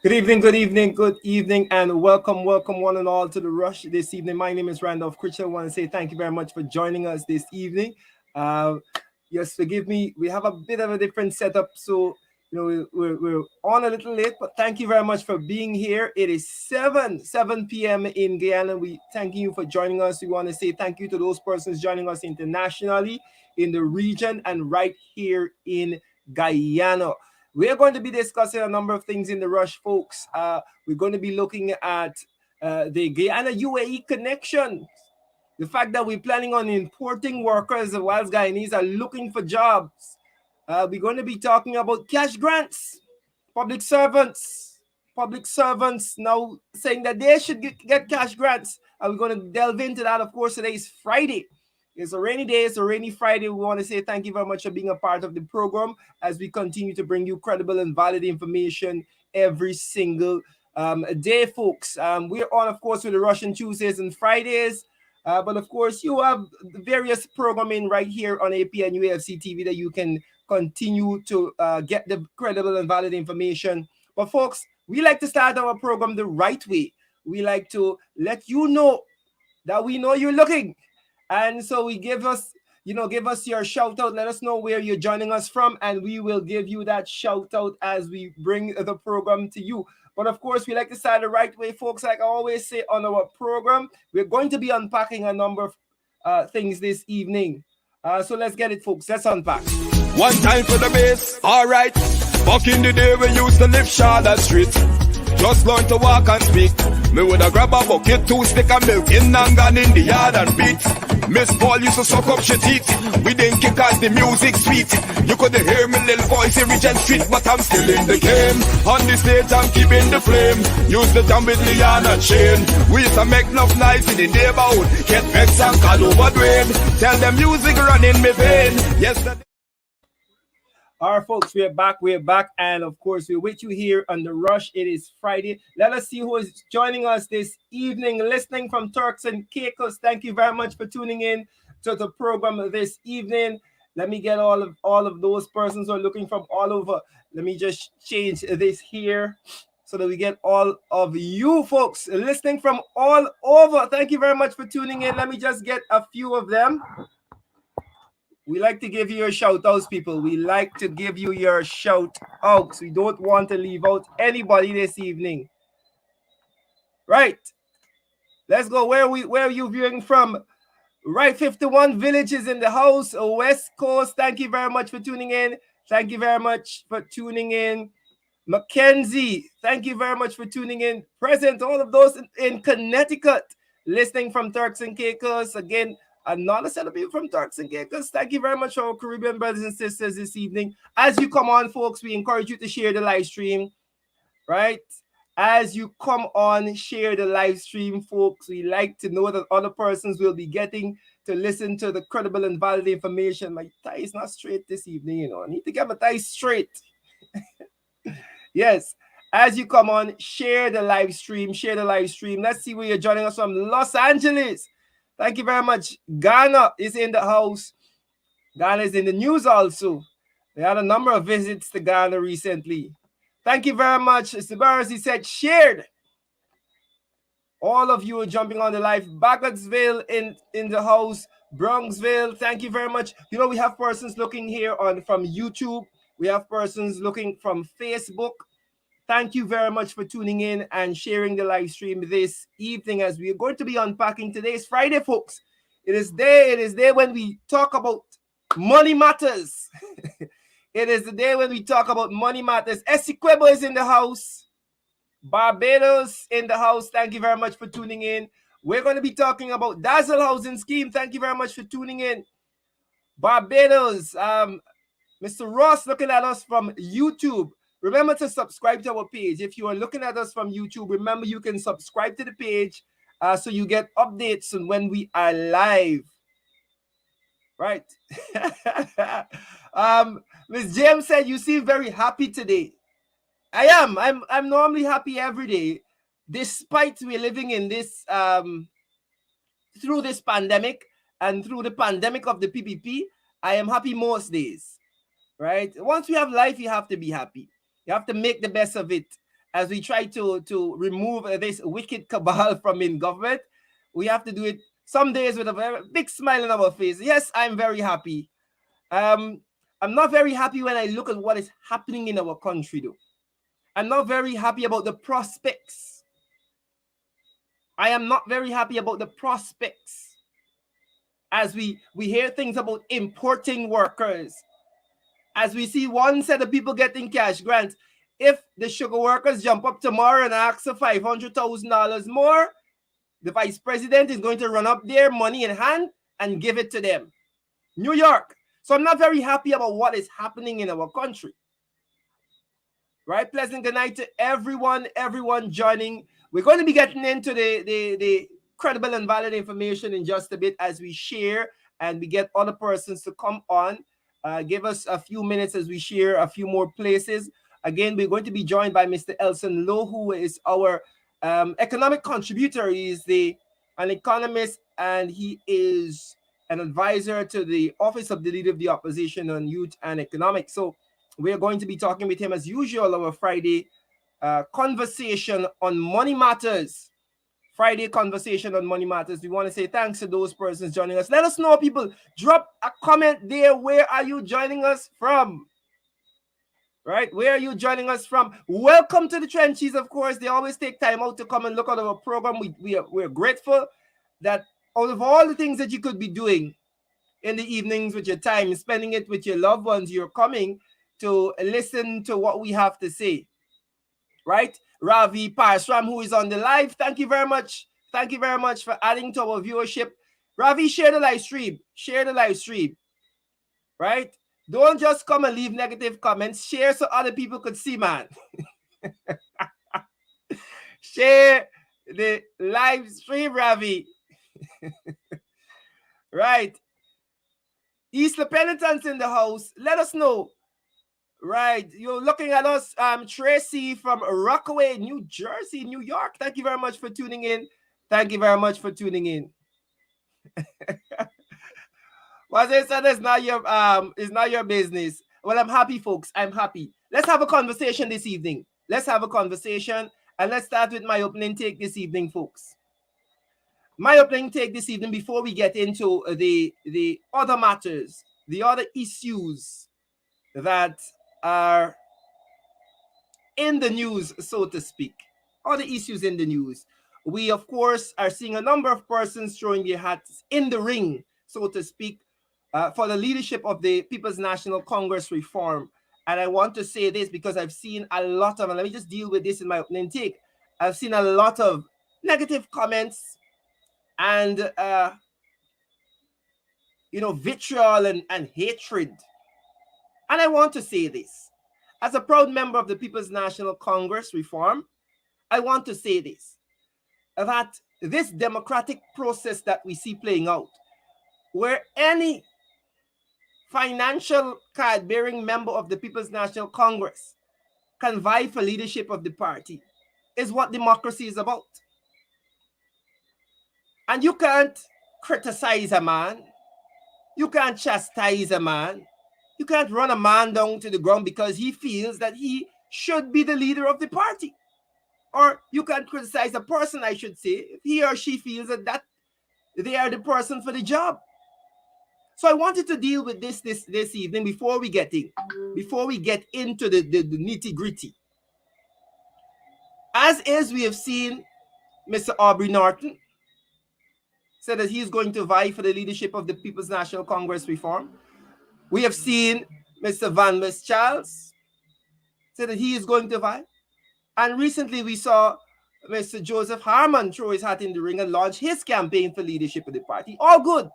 Good evening, and welcome one and all to the Rush this evening. My name is Randolph Critchell. I want to say thank you very much for joining us this evening. Uh, yes, forgive me, we have a bit of a different setup, so we're on a little late, but thank you very much for being here. It is 7 p.m. in Guyana. We thank you for joining us. We want to say thank you to those persons joining us internationally in the region and right here in Guyana. We're going to be discussing a number of things in the Rush, folks. We're going to be looking at the Guyana UAE connection, the fact that we're planning on importing workers whilst Guyanese are looking for jobs. We're going to be talking about cash grants, public servants, now saying that they should get cash grants. We're going to delve into that. Of course, today is Friday. It's a rainy day. It's a rainy Friday. We want to say thank you very much for being a part of the program as we continue to bring you credible and valid information every single day, folks. We're on, of course, with the Russian Tuesdays and Fridays. But of course, you have various programming right here on APN UFC TV that you can continue to get the credible and valid information. But folks, we like to start our program the right way. We like to let you know that we know you're looking. And so we give us your shout out. Let us know where you're joining us from, and we will give you that shout out as we bring the program to you. But of course, we like to start the right way, folks. Like I always say on our program, we're going to be unpacking a number of things this evening. So let's get it, folks. Let's unpack. One time for the bass, alright. Back in the day we used to live Charlotte Street. Just learn to walk and speak. Me woulda grab a bucket, 2 stick of milk in and gone in the yard and beat. Miss Paul used to suck up she teeth. We didn't kick cause the music sweet. You coulda hear me little voice in Regent Street, but I'm still in the game. On the stage I'm keeping the flame. Use the jam with Leon and Shane. We used to make enough nights in the neighborhood. Get vexed and call over Dwayne. Tell them music run in me vein. Yesterday. All right, folks, we're back, and of course, we're with you here on The Rush. It is Friday. Let us see who is joining us this evening, listening from Turks and Caicos. Thank you very much for tuning in to the program this evening. Let me get all of those persons who are looking from all over. Let me just change this here so that we get all of you folks listening from all over. Thank you very much for tuning in. Let me just get a few of them. We like to give you your shout outs, people. We like to give you your shout outs. We don't want to leave out anybody this evening. Right. Let's go. Where are you viewing from? Right, 51 villages in the house, West Coast. Thank you very much for tuning in. Thank you very much for tuning in. Mackenzie, thank you very much for tuning in. Present, all of those in Connecticut, listening from Turks and Caicos. Again, another set of people from Turks and Caicos. Thank you very much for our Caribbean brothers and sisters this evening. As you come on, folks, we encourage you to share the live stream, right? As you come on, share the live stream, folks. We like to know that other persons will be getting to listen to the credible and valid information. My tie is not straight this evening, I need to get my tie straight. Yes. As you come on, share the live stream. Let's see where you're joining us from. Los Angeles. Thank you very much. Ghana is in the house. Ghana is in the news also. They had a number of visits to Ghana recently. Thank you very much. Sabaris, he said, shared. All of you are jumping on the live. Baggotsville in the house. Bronxville, thank you very much. We have persons looking here from YouTube. We have persons looking from Facebook. Thank you very much for tuning in and sharing the live stream this evening as we are going to be unpacking today's Friday, folks. It is day when we talk about money matters. It is the day when we talk about money matters. Essequibo is in the house. Barbados in the house. Thank you very much for tuning in. We're going to be talking about Dazzle Housing Scheme. Thank you very much for tuning in. Barbados. Mr. Ross looking at us from YouTube. Remember to subscribe to our page. If you are looking at us from YouTube, remember you can subscribe to the page so you get updates on when we are live. Right. Ms. James said, you seem very happy today. I am. I'm normally happy every day, despite we're living in this, through this pandemic and through the pandemic of the PPP, I am happy most days. Right? Once we have life, you have to be happy. You have to make the best of it. As we try to remove this wicked cabal from in government, we have to do it some days with a very big smile on our face. Yes, I'm very happy. I'm not very happy when I look at what is happening in our country, though. I'm not very happy about the prospects. I am not very happy about the prospects. As we hear things about importing workers, as we see one set of people getting cash grants. If the sugar workers jump up tomorrow and ask for $500,000 more, the vice president is going to run up their money in hand and give it to them. New York. So I'm not very happy about what is happening in our country. Right? Pleasant good night to everyone joining. We're going to be getting into the credible and valid information in just a bit as we share and we get other persons to come on. Give us a few minutes as we share a few more places. Again, we're going to be joined by Mr. Elson Lowe, who is our economic contributor. He's an economist and he is an advisor to the Office of the Leader of the Opposition on Youth and Economics. So we're going to be talking with him as usual, our Friday conversation on money matters. Friday conversation on money matters. We want to say thanks to those persons joining us. Let us know, people. Drop a comment there. Where are you joining us from? Right? Where are you joining us from? Welcome to the trenches, of course. They always take time out to come and look at our program. We're grateful that out of all the things that you could be doing in the evenings with your time, spending it with your loved ones, you're coming to listen to what we have to say. Right? Ravi Parasram, who is on the live. Thank you very much. Thank you very much for adding to our viewership. Ravi, share the live stream. Share the live stream. Right? Don't just come and leave negative comments. Share so other people could see, man. Share the live stream, Ravi. Right. East Penitence in the house. Let us know. Right. You're looking at us. Tracy from Rockaway, New Jersey, New York. Thank you very much for tuning in. Thank you very much for tuning in. Was it said it's not your business? Well, I'm happy, folks. I'm happy. Let's have a conversation this evening. Let's have a conversation. And let's start with my opening take this evening, folks. My opening take this evening before we get into the other matters, the other issues that are in the news, so to speak. Other issues in the news. We, of course, are seeing a number of persons throwing their hats in the ring, so to speak, for the leadership of the People's National Congress reform. And I want to say this because I've seen a lot of, and let me just deal with this in my opening take. I've seen a lot of negative comments and, vitriol and hatred. And I want to say this. As a proud member of the People's National Congress reform, I want to say this, that this democratic process that we see playing out, where any financial card-bearing member of the People's National Congress can vie for leadership of the party, is what democracy is about. And you can't criticize a man. You can't chastise a man. You can't run a man down to the ground because he feels that he should be the leader of the party. Or you can't criticize a person, I should say, if he or she feels that they are the person for the job. So I wanted to deal with this evening before we get into the nitty-gritty. As is, we have seen Mr. Aubrey Norton said that he's going to vie for the leadership of the People's National Congress reform. We have seen Mr. Van West Charles say that he is going to vie. And recently we saw Mr. Joseph Harman throw his hat in the ring and launch his campaign for leadership of the party. All good.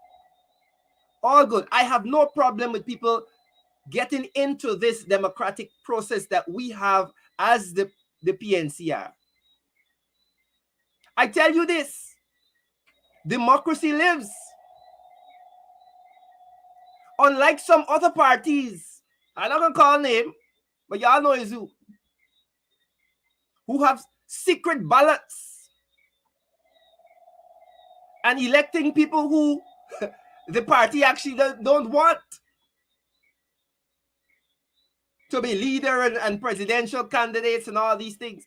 All good. I have no problem with people getting into this democratic process that we have as the PNCR. I tell you this, democracy lives. Unlike some other parties, I'm not going to call name, but y'all know is who have secret ballots and electing people who the party actually don't want to be leader and presidential candidates and all these things.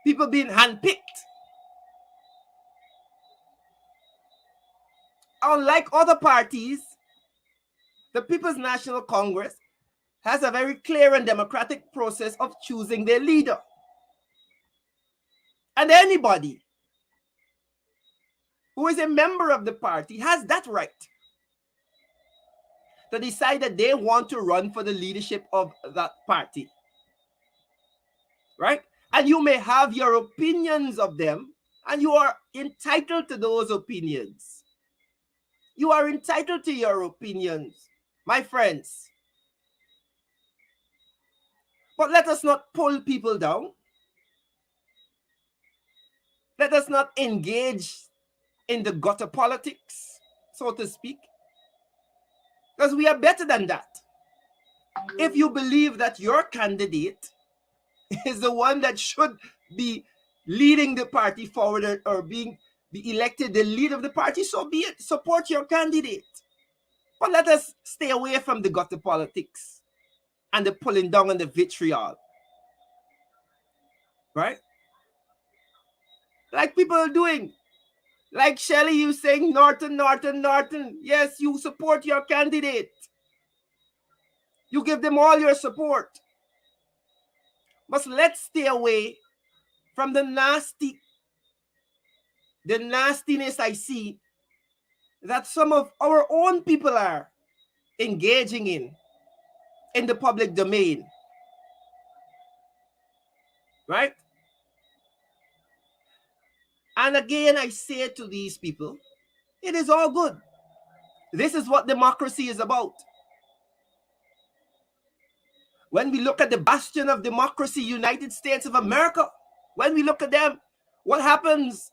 People being handpicked. Unlike other parties, the People's National Congress has a very clear and democratic process of choosing their leader. And anybody who is a member of the party has that right to decide that they want to run for the leadership of that party. Right? And you may have your opinions of them, and you are entitled to those opinions. You are entitled to your opinions, my friends. But let us not pull people down. Let us not engage in the gutter politics, so to speak, because we are better than that. If you believe that your candidate is the one that should be leading the party forward or be elected the leader of the party, so be it. Support your candidate. But let us stay away from the gutter politics and the pulling down and the vitriol. Right? Like people are doing. Like Shelley, you saying Norton. Yes, you support your candidate. You give them all your support. But let's stay away from the nastiness I see that some of our own people are engaging in the public domain. Right? And again, I say to these people, it is all good. This is what democracy is about. When we look at the bastion of democracy, United States of America, when we look at them, what happens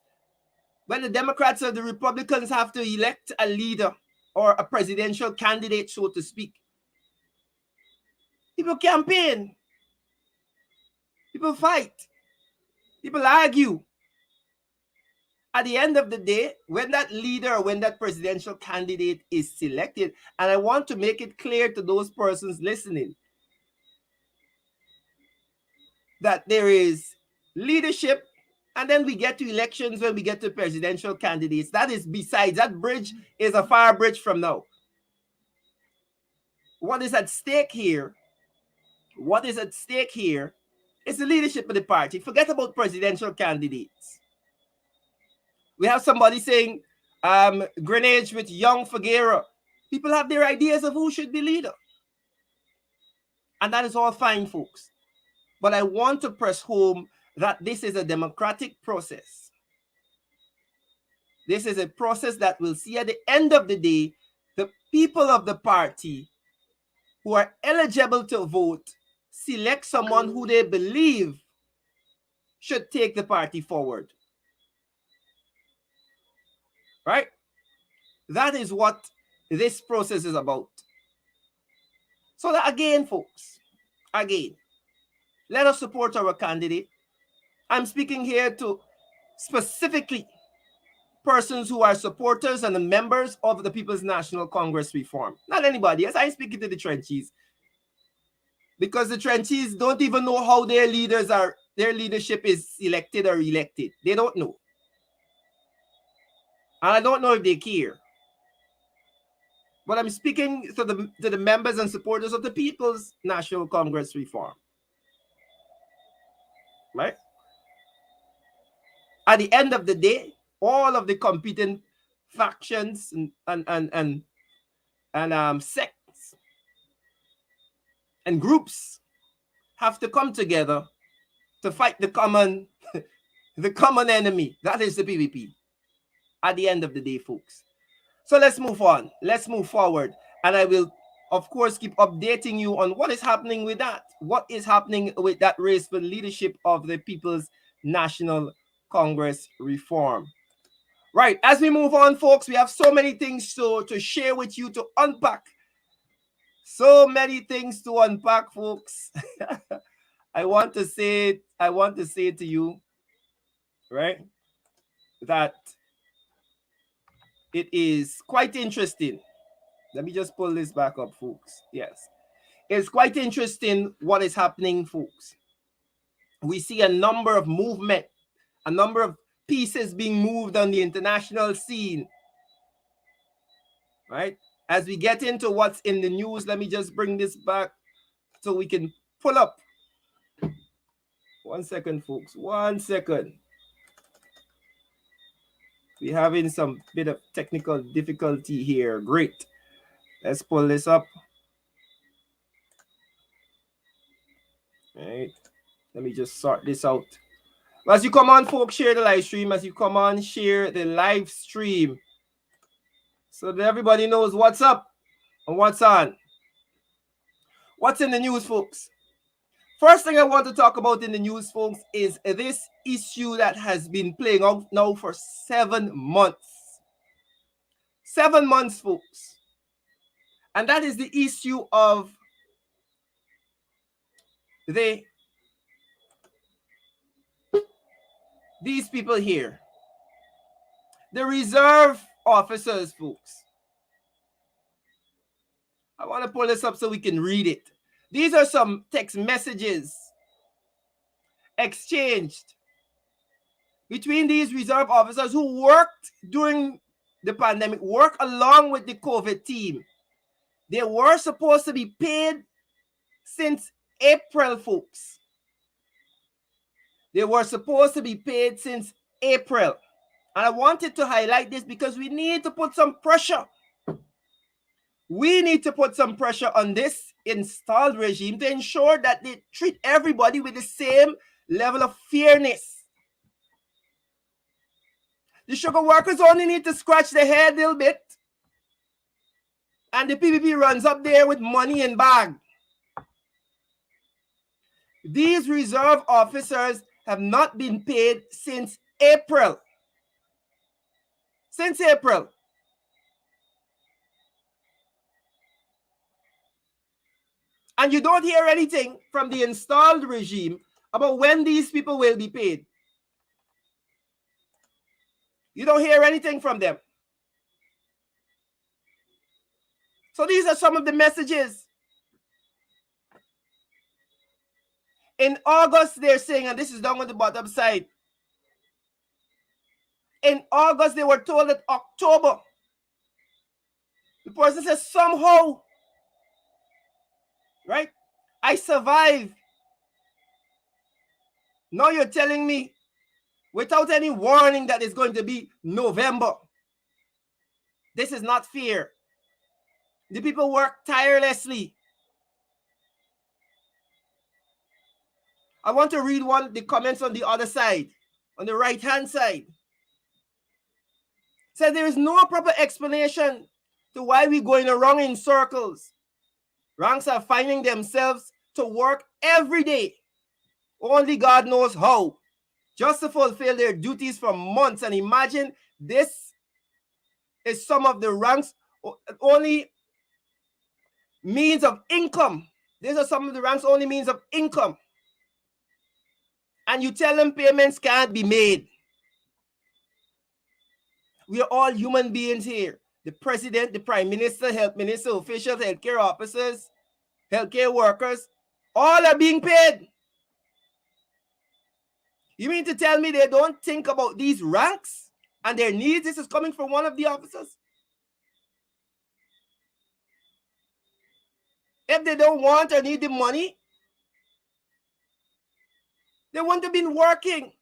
when the Democrats or the Republicans have to elect a leader or a presidential candidate, so to speak? People campaign. People fight. People argue. At the end of the day, when that leader or when that presidential candidate is selected, and I want to make it clear to those persons listening that there is leadership, and then we get to elections when we get to presidential candidates. That is besides. That bridge is a far bridge from now. What is at stake here? What is at stake here is the leadership of the party. Forget about presidential candidates. We have somebody saying Greenwich with young Figueroa. People have their ideas of who should be leader. And that is all fine, folks. But I want to press home that this is a democratic process. This is a process that will see at the end of the day, the people of the party who are eligible to vote select someone who they believe should take the party forward. Right? That is what this process is about. So that again, folks, let us support our candidate. I'm speaking here to specifically persons who are supporters and the members of the People's National Congress reform. Not anybody else. I'm speaking to the trenches. Because the trenches don't even know how their leadership is elected or elected. They don't know. And I don't know if they care. But I'm speaking to the members and supporters of the People's National Congress reform. Right? At the end of the day, all of the competing factions and sects and groups have to come together to fight the common enemy. That is the PVP. At the end of the day, folks. So let's move on. Let's move forward. And I will, of course, keep updating you on what is happening with that. What is happening with that race for leadership of the People's National Congress reform. Right. As we move on, folks, we have so many things to share with you, to unpack. So many things to unpack, folks. I want to say to you, right, that it is quite interesting. Let me just pull this back up, folks. Yes. It's quite interesting what is happening, folks. We see a number of movement, a number of pieces being moved on the international scene, right? As we get into what's in the news, let me just bring this back so we can pull up. 1 second, folks. 1 second. We're having some bit of technical difficulty here. Great. Let's pull this up. All right. Let me just sort this out. As you come on, folks, share the live stream. As you come on, share the live stream so that everybody knows what's up and what's on. What's in the news, folks? First thing I want to talk about in the news, folks, is this issue that has been playing out now for 7 months. 7 months, folks. And that is the issue of these people here. The reserve officers, folks. I want to pull this up so we can read it. These are some text messages exchanged between these reserve officers who worked during the pandemic, worked along with the COVID team. They were supposed to be paid since April, folks. They were supposed to be paid since April. And I wanted to highlight this because we need to put some pressure. We need to put some pressure on this installed regime to ensure that they treat everybody with the same level of fairness. The sugar workers only need to scratch their head a little bit, and the PPP runs up there with money in bag. These reserve officers have not been paid since April. Since April. And you don't hear anything from the installed regime about when these people will be paid. You don't hear anything from them. So these are some of the messages. In August, they're saying, and this is down on the bottom side. In August, they were told that October. The person says, somehow, right? I survived. Now you're telling me, without any warning, that it's going to be November. This is not fair. The people work tirelessly. I want to read the comments on the other side, on the right-hand side. It says there is no proper explanation to why we're going around in circles. Ranks are finding themselves to work every day. Only God knows how. Just to fulfill their duties for months. And imagine this is some of the ranks only means of income. These are some of the ranks only means of income. And you tell them payments can't be made. We are all human beings here. The president, the prime minister, health minister, officials, healthcare officers, healthcare workers, all are being paid. You mean to tell me they don't think about these ranks and their needs? This is coming from one of the officers. If they don't want or need the money, they wouldn't have been working.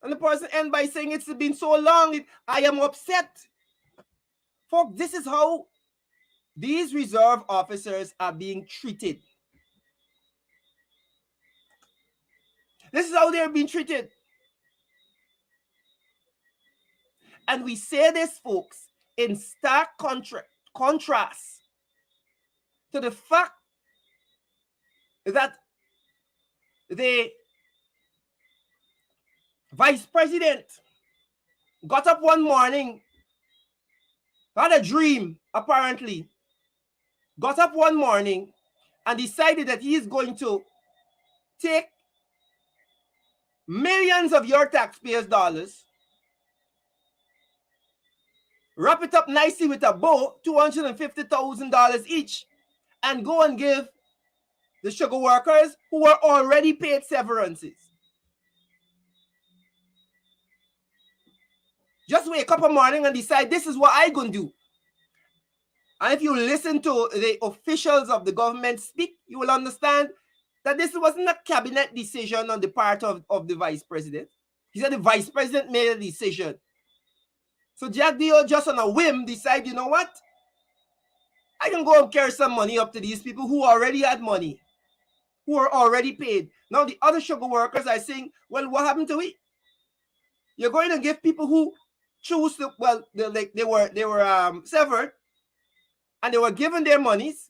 And the person ends by saying it's been so long, I am upset. Folks, this is how these reserve officers are being treated. This is how they're being treated. And we say this, folks, in stark contrast to the fact that the vice president got up one morning, had a dream, apparently, got up one morning and decided that he is going to take millions of your taxpayers' dollars, wrap it up nicely with a bow, $250,000 each, and go and give the sugar workers who were already paid severances. Just wake up in the morning and decide, this is what I'm going to do. And if you listen to the officials of the government speak, you will understand that this wasn't a cabinet decision on the part of the vice president. He said the vice president made a decision. So Jagdeo just on a whim decide, you know what? I can go and carry some money up to these people who already had money, who are already paid. Now the other sugar workers are saying, well, what happened to it? You're going to give people who choose to, well, they were severed, and they were given their monies.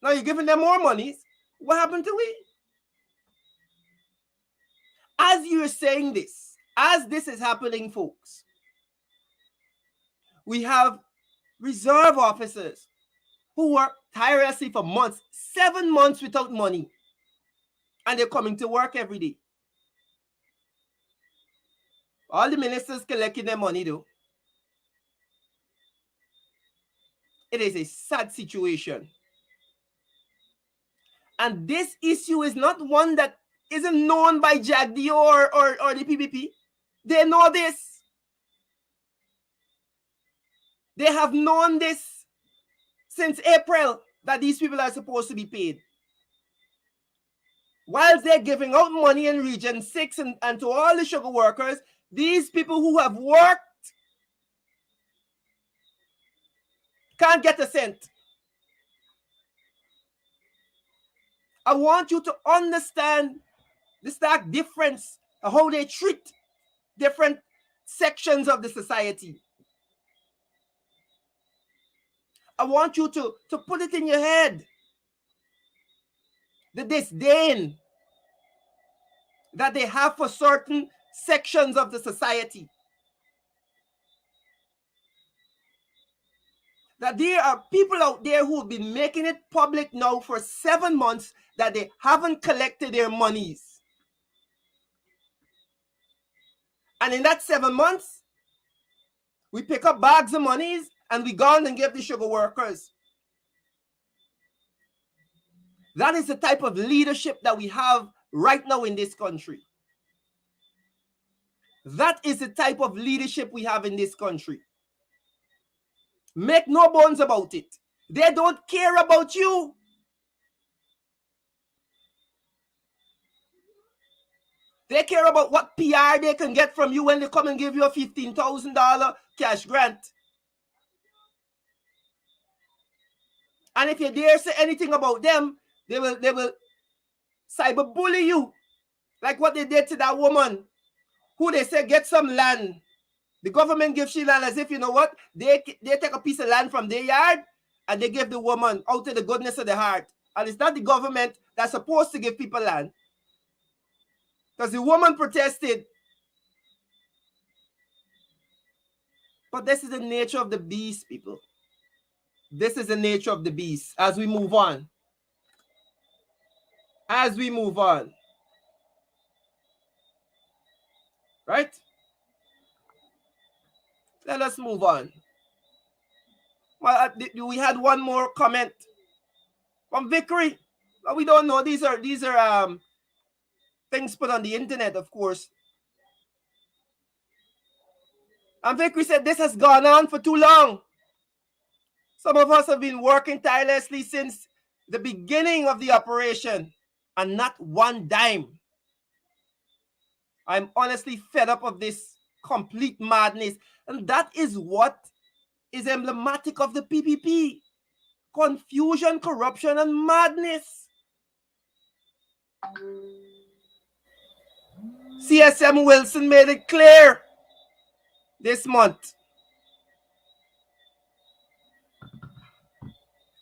Now you're giving them more monies. What happened to it? As you're saying this, as this is happening, folks, we have reserve officers who work tirelessly for months, 7 months without money, and they're coming to work every day. All the ministers collecting their money, though. It is a sad situation. And this issue is not one that isn't known by Jagdeo or the PPP. They know this. They have known this since April, that these people are supposed to be paid. Whilst they're giving out money in Region 6 and to all the sugar workers, these people who have worked can't get a cent. I want you to understand the stark difference of how they treat different sections of the society. I want you to put it in your head. The disdain that they have for certain sections of the society. That there are people out there who have been making it public now for 7 months that they haven't collected their monies. And in that 7 months, we pick up bags of monies and we go and give the sugar workers. That is the type of leadership that we have right now in this country. That is the type of leadership we have in this country. Make no bones about it. They don't care about you. They care about what PR they can get from you when they come and give you a $15,000 cash grant. And if you dare say anything about them, they will cyberbully you. Like what they did to that woman who they said get some land. The government gives she land as if, you know what, they take a piece of land from their yard and they give the woman out of the goodness of their heart. And it's not the government that's supposed to give people land. Because the woman protested. But this is the nature of the beast, people. This is the nature of the beast. As we move on. As we move on. Right? Let us move on. Well, we had one more comment from Vickery. We don't know. These are things put on the internet, of course. And Vickery said this has gone on for too long. Some of us have been working tirelessly since the beginning of the operation and not one dime. I'm honestly fed up of this complete madness. And that is what is emblematic of the PPP. Confusion, corruption, and madness. CSM Wilson made it clear this month.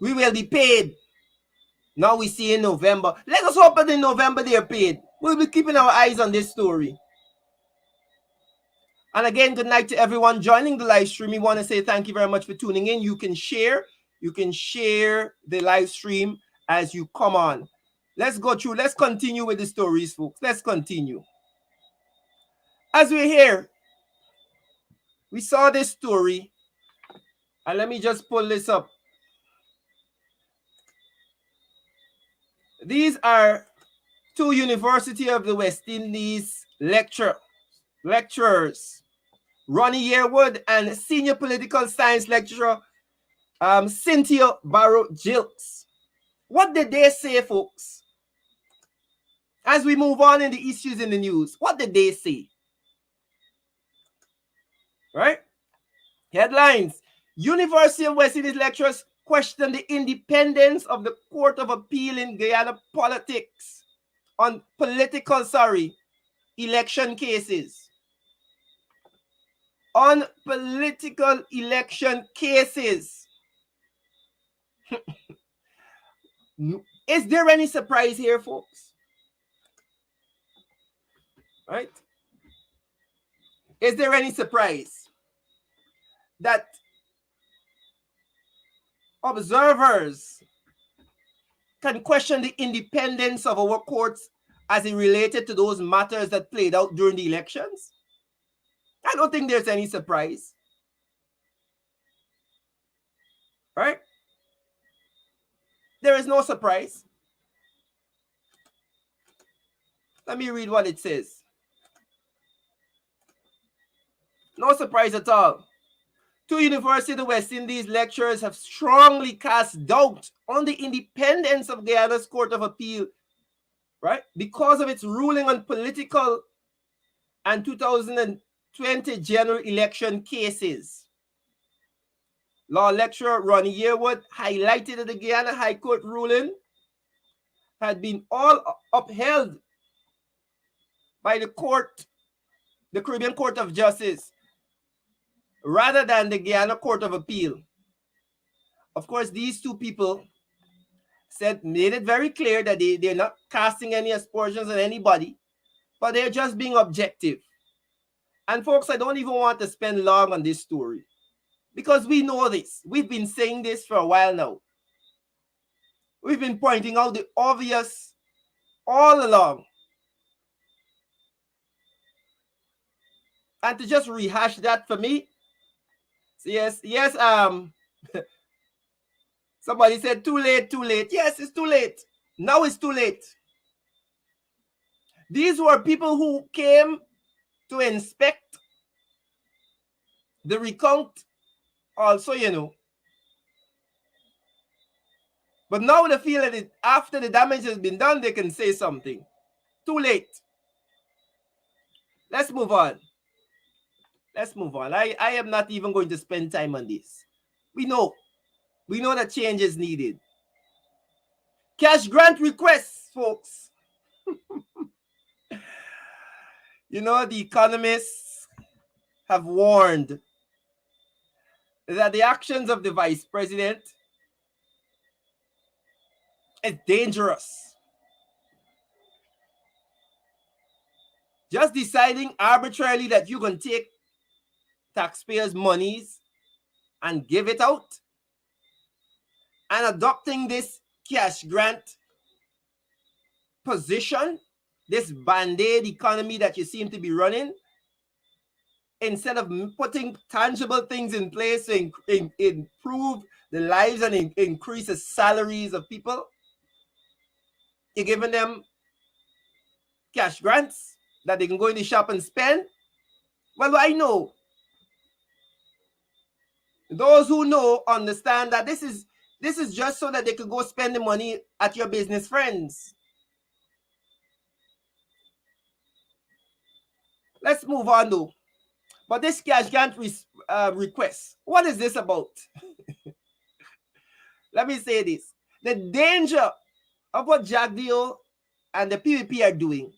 We will be paid. Now we see in November. Let us hope that in November they are paid. We'll be keeping our eyes on this story. And again, good night to everyone joining the live stream. We want to say thank you very much for tuning in. You can share the live stream as you come on. Let's go through. Let's continue with the stories, folks. Let's continue. As we're here, we saw this story. And let me just pull this up. These are two University of the West Indies lecturers, Ronnie Yearwood and senior political science lecturer Cynthia Barrow-Gilkes. What did they say, folks? As we move on in the issues in the news, what did they say? Right? Headlines. University of West Indies lecturers question the independence of the Court of Appeal in Guyana politics on election cases. On political election cases. Is there any surprise here, folks? Right? Is there any surprise that observers can question the independence of our courts as it related to those matters that played out during the elections? I don't think there's any surprise. Right? There is no surprise. Let me read what it says. No surprise at all. Two University of the West Indies lecturers have strongly cast doubt on the independence of Guyana's Court of Appeal, right? Because of its ruling on political and 2020 general election cases. Law lecturer Ronnie Yearwood highlighted that the Guyana High Court ruling had been all upheld by the Caribbean Court of Justice, rather than the Guyana Court of Appeal. Of course, these two people made it very clear that they're not casting any aspersions on anybody, but they're just being objective. And folks, I don't even want to spend long on this story, because we know this. We've been saying this for a while now. We've been pointing out the obvious all along. And to just rehash that for me, yes, somebody said too late. Yes, it's too late. Now it's too late. These were people who came to inspect the recount also, But now they feel that after the damage has been done, they can say something. Too late. Let's move on. I am not even going to spend time on this. We know that change is needed. Cash grant requests, folks. The economists have warned that the actions of the vice president is dangerous. Just deciding arbitrarily that you can take taxpayers' monies and give it out, and adopting this cash grant position, this band-aid economy that you seem to be running, instead of putting tangible things in place to improve the lives and increase the salaries of people, you're giving them cash grants that they can go in the shop and spend. Well, I know. Those who know understand that this is just so that they could go spend the money at your business friends. Let's move on though. But this cash grant request, what is this about? Let me say this. The danger of what Jagdeo and the PVP are doing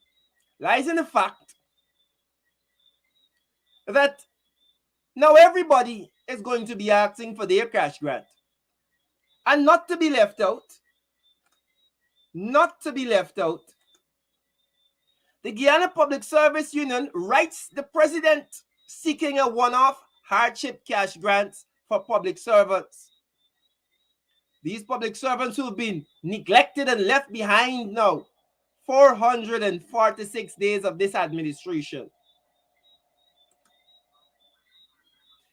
lies in the fact that now everybody is going to be asking for their cash grant. And not to be left out, the Guyana Public Service Union writes the president seeking a one-off hardship cash grant for public servants. These public servants who have been neglected and left behind now 446 days of this administration.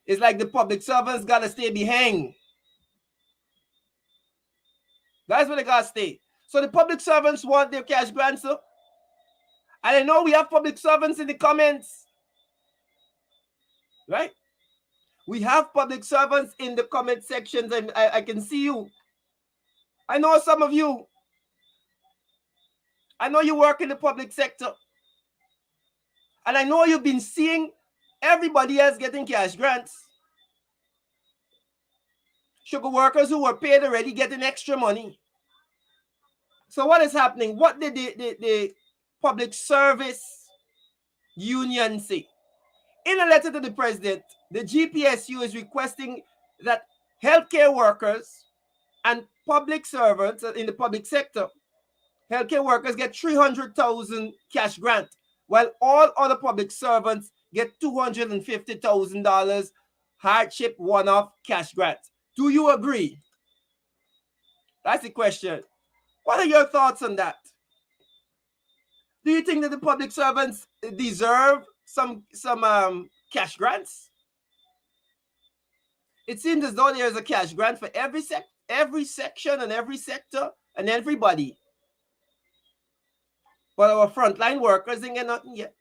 It's like the public servants got to stay behind. That's where they got to stay. So the public servants want their cash grants. So, and I know we have public servants in the comments, right? We have public servants in the comment sections, and I can see you. I know some of you. I know you work in the public sector. And I know you've been seeing everybody else getting cash grants. Sugar workers who were paid already getting extra money. So what is happening? What did the public service union say? In a letter to the president, the GPSU is requesting that healthcare workers and public servants in the public sector, healthcare workers get $300,000 cash grant, while all other public servants get $250,000 hardship one-off cash grant. Do you agree? That's the question. What are your thoughts on that? Do you think that the public servants deserve some cash grants? It seems as though there is a cash grant for every section and every sector and everybody. But our frontline workers ain't get nothing yet.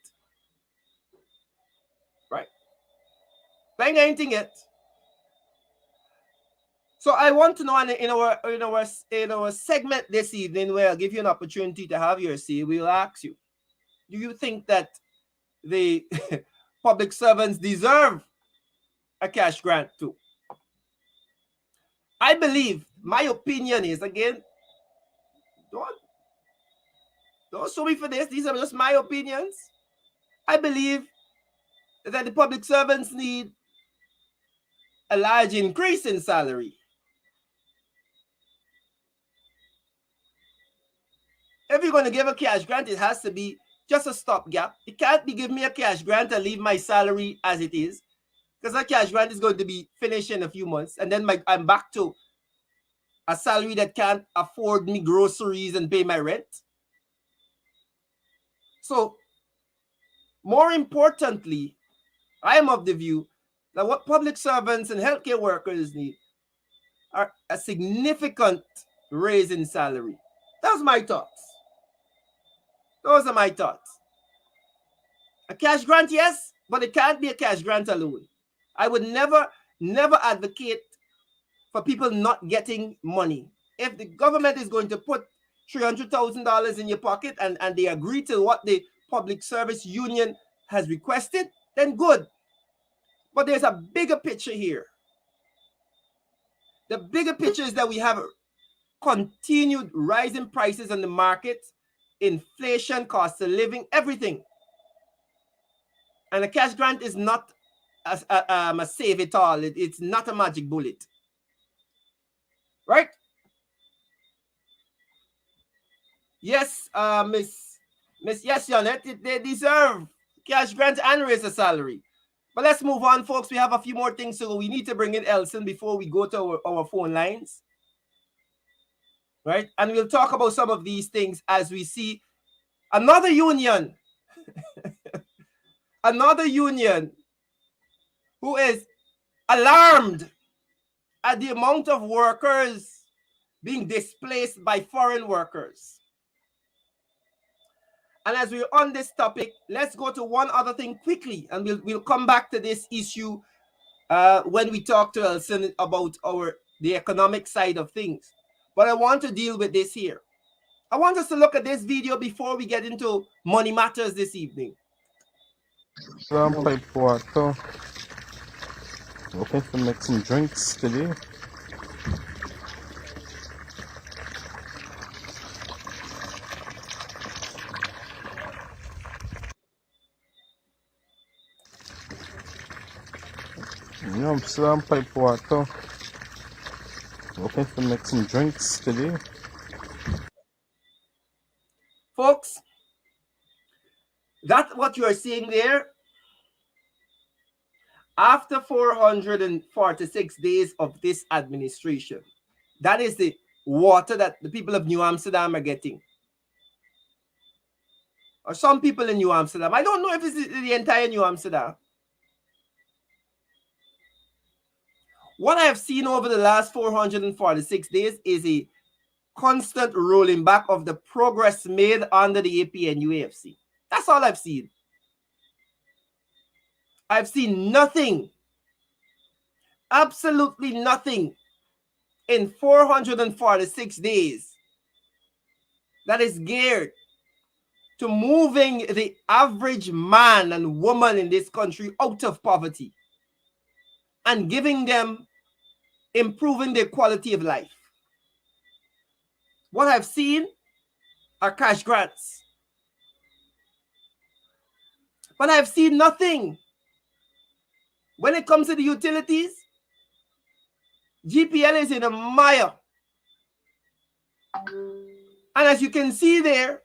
Right? They ain't anything yet. So I want to know in our segment this evening, where I'll give you an opportunity to have your say, we'll ask you, do you think that the public servants deserve a cash grant too? I believe, my opinion is, again, don't sue me for this, these are just my opinions. I believe that the public servants need a large increase in salary. If you're going to give a cash grant, it has to be just a stopgap. It can't be giving me a cash grant and leave my salary as it is, because that cash grant is going to be finished in a few months, and then I'm back to a salary that can't afford me groceries and pay my rent. So, more importantly, I am of the view that what public servants and healthcare workers need are a significant raise in salary. That's my thoughts. Those are my thoughts. A cash grant, yes, but it can't be a cash grant alone. I would never advocate for people not getting money. If the government is going to put $300,000 in your pocket and they agree to what the public service union has requested, then good. But there's a bigger picture here. The bigger picture is that we have continued rising prices on the market, inflation, cost of living, everything. And a cash grant is not a save it all. It's not a magic bullet. Right? Yes, Miss yes, Janet, they deserve cash grant and raise a salary. But let's move on, folks. We have a few more things to go. We need to bring in Elson before we go to our phone lines. Right? And we'll talk about some of these things as we see another union. Another union who is alarmed at the amount of workers being displaced by foreign workers. And as we're on this topic, let's go to one other thing quickly, and we'll come back to this issue when we talk to Elson about the economic side of things. But I want to deal with this here. I want us to look at this video before we get into money matters this evening. Some pipe water. Looking to make some drinks today. Some pipe water. Looking to make some drinks today. Folks, that's what you are seeing there. After 446 days of this administration, that is the water that the people of New Amsterdam are getting. Or some people in New Amsterdam. I don't know if it's the entire New Amsterdam. What I have seen over the last 446 days is a constant rolling back of the progress made under the APNUAFC. That's all I've seen. I've seen nothing, absolutely nothing in 446 days that is geared to moving the average man and woman in this country out of poverty and giving them, improving their quality of life. What I've seen are cash grants. But I've seen nothing. When it comes to the utilities, GPL is in a mire. And as you can see there,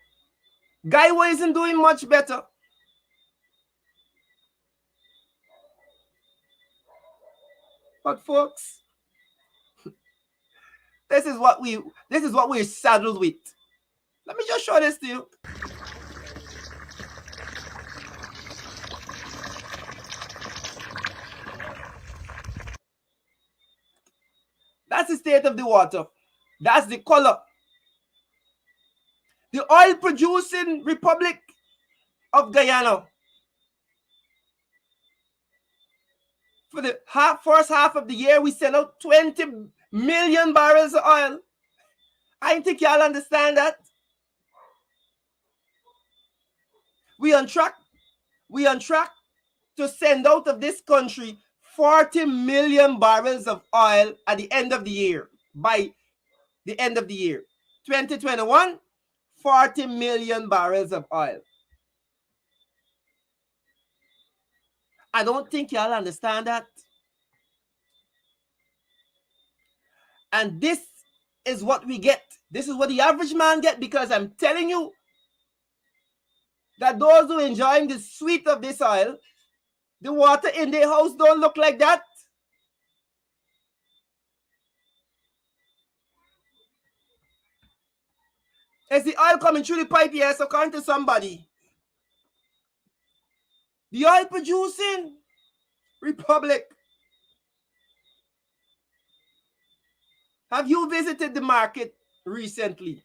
Guywa isn't doing much better. But folks, this is what we're saddled with. Let me just show this to you. That's the state of the water. That's the color. The oil producing Republic of Guyana. For the first half of the year, we sent out 20 million barrels of oil. I think y'all understand that. We on track to send out of this country 40 million barrels of oil at the end of the year. By the end of the year 2021, 40 million barrels of oil. I don't think y'all understand that. And this is what we get. This is what the average man get, because I'm telling you that those who are enjoying the sweet of this oil, the water in their house don't look like that. Is the oil coming through the pipe? Yes, according to somebody. The oil producing Republic. Have you visited the market recently?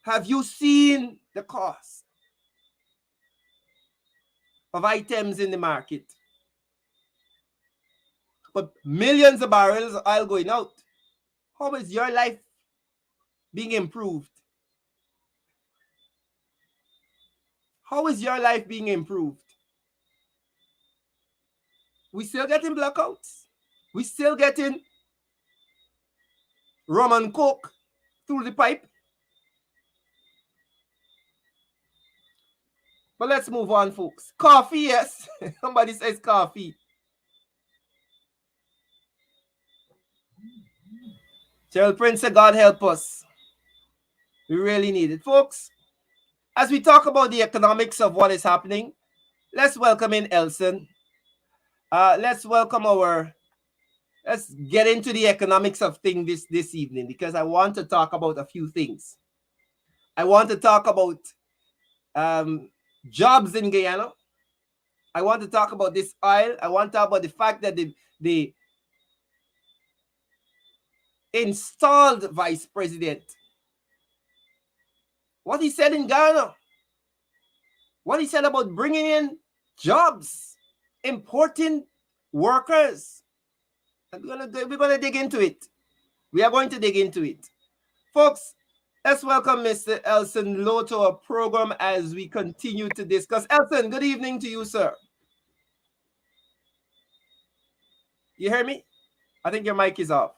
Have you seen the cost of items in the market? But millions of barrels of oil going out. How is your life being improved? How is your life being improved? We still getting blackouts. We still getting rum and coke through the pipe. But let's move on, folks. Coffee, yes. Somebody says coffee. Gerald Prince said, God help us. We really need it. Folks, as we talk about the economics of what is happening, let's welcome in Elson. Let's get into the economics of things this evening, because I want to talk about a few things. I want to talk about jobs in Guyana. I want to talk about this oil. I want to talk about the fact that the installed vice president, what he said in Ghana, what he said about bringing in jobs, importing workers. We're gonna dig into it. We are going to dig into it. Folks, let's welcome Mr. Elson Lowe to our program as we continue to discuss. Elson, good evening to you, sir. You hear me? I think your mic is off.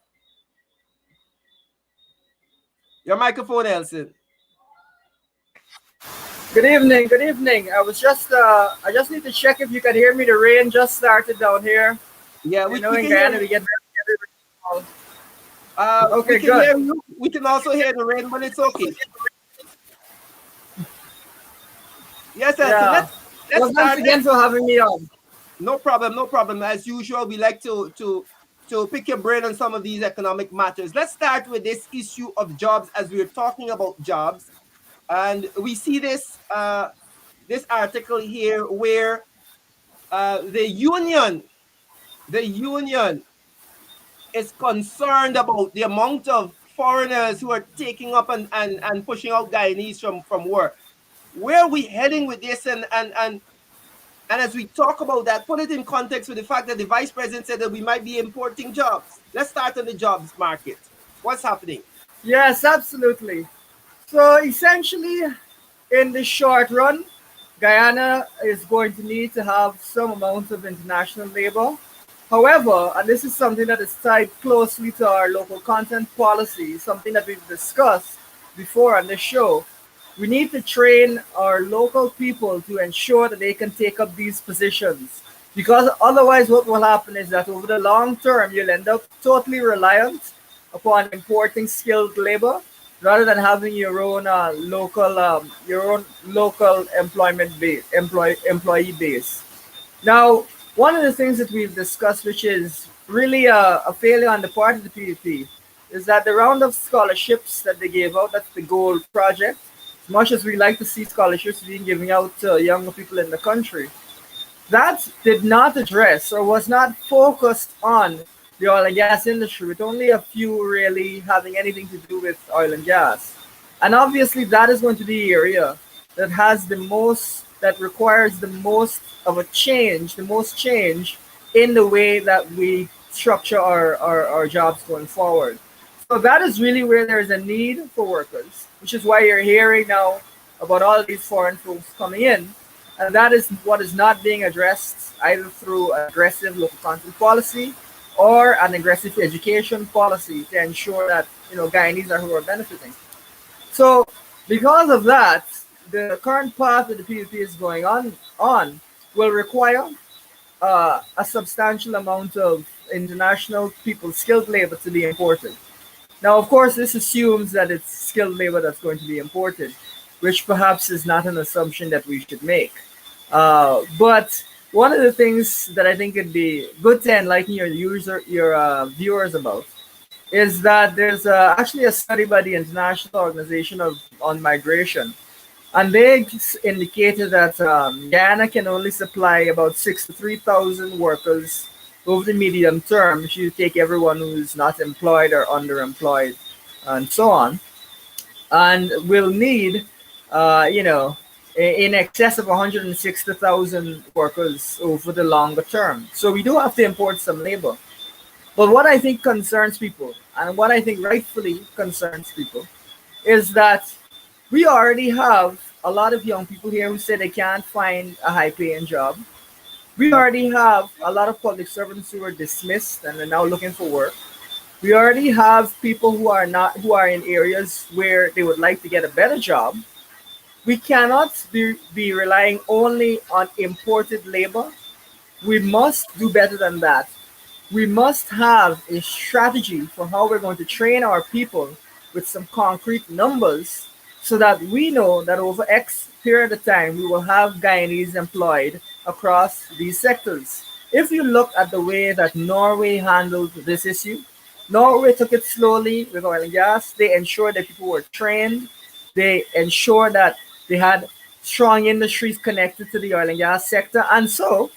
Your microphone, Elson. Good evening. Good evening. I just need to check if you can hear me. The rain just started down here. Yeah, we can hear you. We get okay, good. Hear you. We can also hear the rain, but it's okay. Yes, Elson. Yeah. Let's thanks again for having me on. No problem, no problem. As usual, we like to pick your brain on some of these economic matters. Let's start with this issue of jobs, as we're talking about jobs. And we see this this article here where the union the union is concerned about the amount of foreigners who are taking up and pushing out Guyanese from work. Where are we heading with this? And as we talk about that, put it in context with the fact that the vice president said that we might be importing jobs. Let's start on the jobs market. What's happening? Yes, absolutely. So essentially, in the short run, Guyana is going to need to have some amount of international labor. However, and this is something that is tied closely to our local content policy, something that we've discussed before on the show, we need to train our local people to ensure that they can take up these positions. Because otherwise, what will happen is that over the long term, you'll end up totally reliant upon importing skilled labor rather than having your own local employee base. Now, one of the things that we've discussed, which is really a failure on the part of the PVP, is that the round of scholarships that they gave out, that's the gold project. As much as we like to see scholarships being given out to younger people in the country, that did not address or was not focused on the oil and gas industry, with only a few really having anything to do with oil and gas. And obviously, that is going to be the area that has the most, that requires the most of a change, the most change in the way that we structure our jobs going forward. So that is really where there is a need for workers, which is why you're hearing now about all of these foreign folks coming in. And that is what is not being addressed either through aggressive local content policy or an aggressive education policy to ensure that Guyanese are who are benefiting. So because of that, the current path that the PVP is going on will require a substantial amount of international people, skilled labor to be imported. Now, of course, this assumes that it's skilled labor that's going to be imported, which perhaps is not an assumption that we should make. But one of the things that I think would be good to enlighten your viewers about is that there's actually a study by the International Organization on Migration, and they indicated that Guyana can only supply about 63,000 workers over the medium term if you take everyone who's not employed or underemployed and so on, and will need, in excess of 160,000 workers over the longer term. So we do have to import some labor. But what I think concerns people, and what I think rightfully concerns people, is that we already have a lot of young people here who say they can't find a high paying job. We already have a lot of public servants who are dismissed and are now looking for work. We already have people who are in areas where they would like to get a better job. We cannot be relying only on imported labor. We must do better than that. We must have a strategy for how we're going to train our people with some concrete numbers so that we know that over X period of time we will have Guyanese employed across these sectors. If you look at the way that Norway handled this issue, Norway took it slowly with oil and gas. They ensured that people were trained. They ensured that they had strong industries connected to the oil and gas sector. And so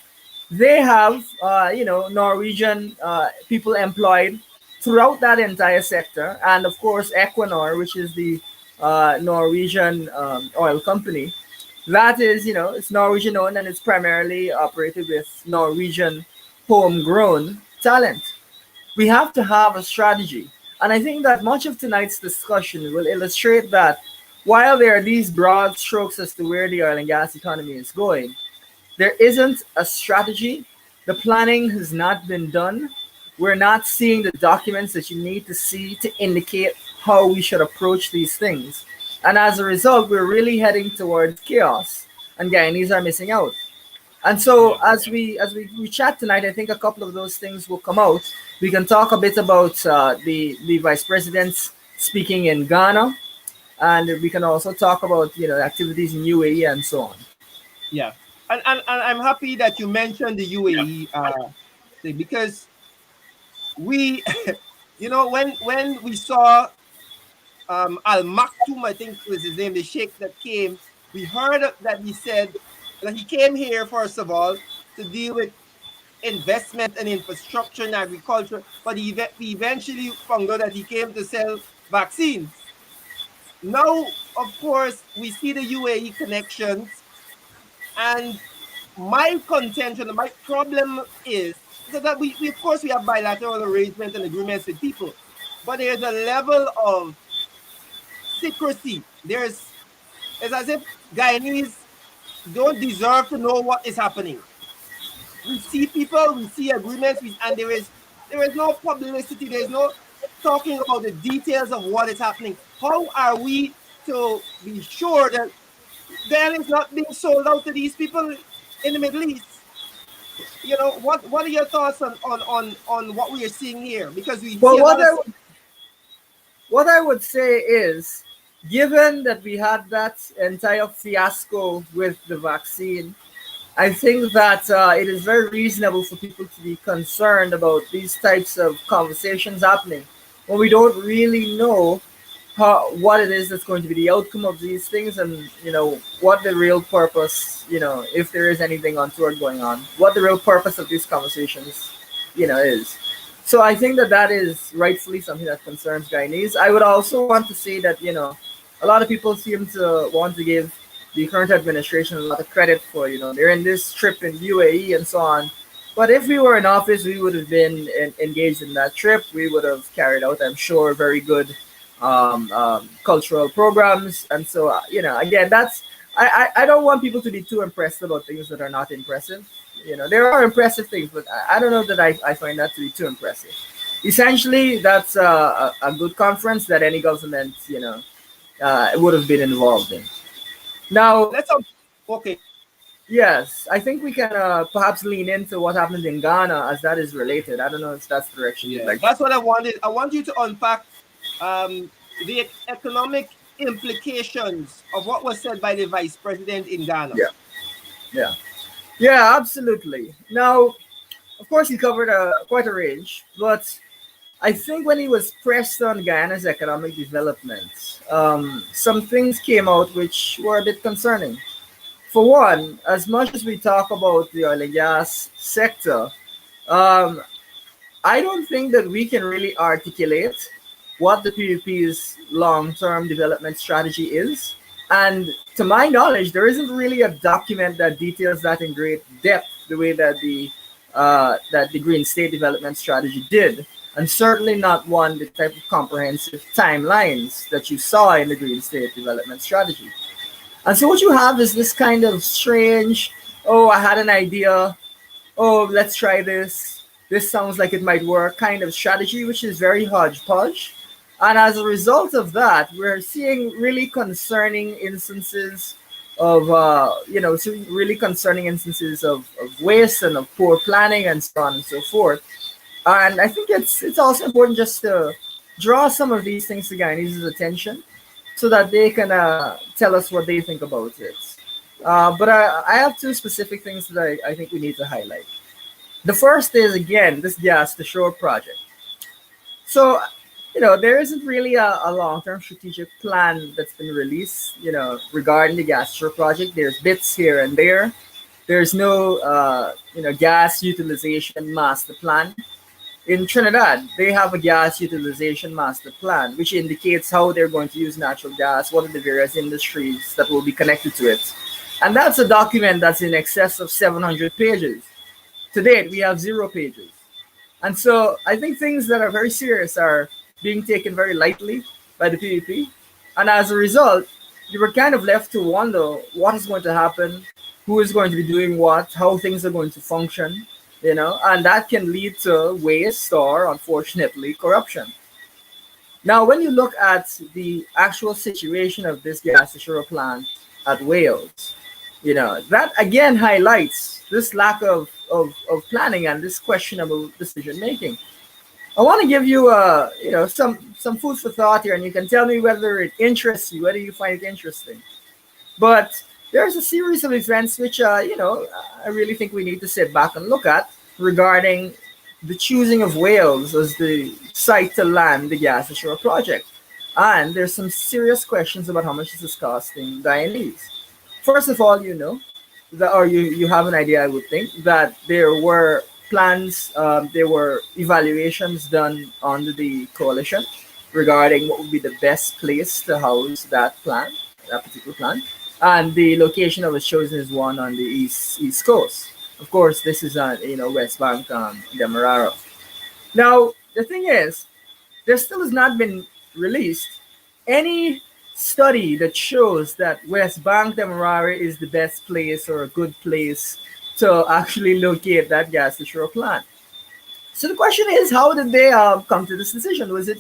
they have, Norwegian people employed throughout that entire sector. And of course, Equinor, which is the Norwegian oil company, that is, it's Norwegian owned and it's primarily operated with Norwegian homegrown talent. We have to have a strategy. And I think that much of tonight's discussion will illustrate that while there are these broad strokes as to where the oil and gas economy is going, there isn't a strategy. The planning has not been done. We're not seeing the documents that you need to see to indicate how we should approach these things. And as a result, we're really heading towards chaos, and Guyanese are missing out. And so as we chat tonight, I think a couple of those things will come out. We can talk a bit about the vice presidents speaking in Ghana, and we can also talk about activities in UAE and so on. Yeah, and I'm happy that you mentioned the UAE thing, because we, when we saw Al Maktoum, I think was his name, the sheikh that came, we heard that he said that he came here first of all to deal with investment in infrastructure and agriculture, but he eventually found out that he came to sell vaccines. Now, of course, we see the UAE connections, and my contention, my problem is that we of course we have bilateral arrangements and agreements with people, but there's a level of secrecy. It's as if Guyanese don't deserve to know what is happening. We see people, we see agreements, and there is no publicity. There's no talking about the details of what is happening. How are we to be sure that Guyana is not being sold out to these people in the Middle East? What are your thoughts on what we are seeing here? Because we see Well, a lot of what I would say is, given that we had that entire fiasco with the vaccine, I think that it is very reasonable for people to be concerned about these types of conversations happening when we don't really know what it is that's going to be the outcome of these things, and what the real purpose, if there is anything untoward going on, what the real purpose of these conversations is. So I think that that is rightfully something that concerns Guyanese. I would also want to say that a lot of people seem to want to give the current administration a lot of credit for they're in this trip in UAE and so on. But if we were in office, we would have been engaged in that trip. We would have carried out, I'm sure, very good cultural programs. And so, again, I don't want people to be too impressed about things that are not impressive. There are impressive things, but I don't know that I find that to be too impressive. Essentially, that's a good conference that any government, would have been involved in. Now, let's okay. yes, I think we can perhaps lean into what happened in Ghana, as that is related. I don't know if that's the direction you'd Yeah, like. that's what I wanted. I want you to unpack the economic implications of what was said by the vice president in Ghana. Yeah, yeah, yeah, absolutely. Now, of course, he covered quite a range, but I think when he was pressed on Guyana's economic development, some things came out which were a bit concerning. For one, as much as we talk about the oil and gas sector, um, I don't think that we can really articulate what the PVP's long-term development strategy is. And to my knowledge, there isn't really a document that details that in great depth the way that the Green State Development Strategy did, and certainly not one the type of comprehensive timelines that you saw in the Green State Development Strategy. And so what you have is this kind of strange, oh, I had an idea, oh, let's try this. This sounds like it might work kind of strategy, which is very hodgepodge. And as a result of that, we're seeing really concerning instances of, really concerning instances of waste and of poor planning and so on and so forth. And I think it's also important just to draw some of these things to Guyanese's attention so that they can tell us what they think about it. But I have two specific things that I think we need to highlight. The first is, again, this gas to shore project. So, there isn't really a long-term strategic plan that's been released, regarding the gas to shore project. There's bits here and there. There's no, gas utilization master plan. In Trinidad, they have a gas utilization master plan, which indicates how they're going to use natural gas, what are the various industries that will be connected to it. And that's a document that's in excess of 700 pages. To date, we have 0 pages. And so I think things that are very serious are being taken very lightly by the PVP. And as a result, you were kind of left to wonder what is going to happen, who is going to be doing what, how things are going to function. And that can lead to waste or, unfortunately, corruption. Now, when you look at the actual situation of this gas to shore plant at Wales, that again highlights this lack of planning and this questionable decision making. I want to give you, some food for thought here, and you can tell me whether it interests you, whether you find it interesting. But there's a series of events which, I really think we need to sit back and look at regarding the choosing of Wales as the site to land the gas ashore project. And there's some serious questions about how much this is costing Guyanese. First of all, you have an idea, I would think, that there were plans, there were evaluations done under the coalition regarding what would be the best place to house that particular plant. And the location that was chosen is one on the east coast. Of course, this is on West Bank, Demerara. Now the thing is, there still has not been released any study that shows that West Bank Demerara is the best place or a good place to actually locate that gas to shore plant. So the question is, how did they come to this decision? Was it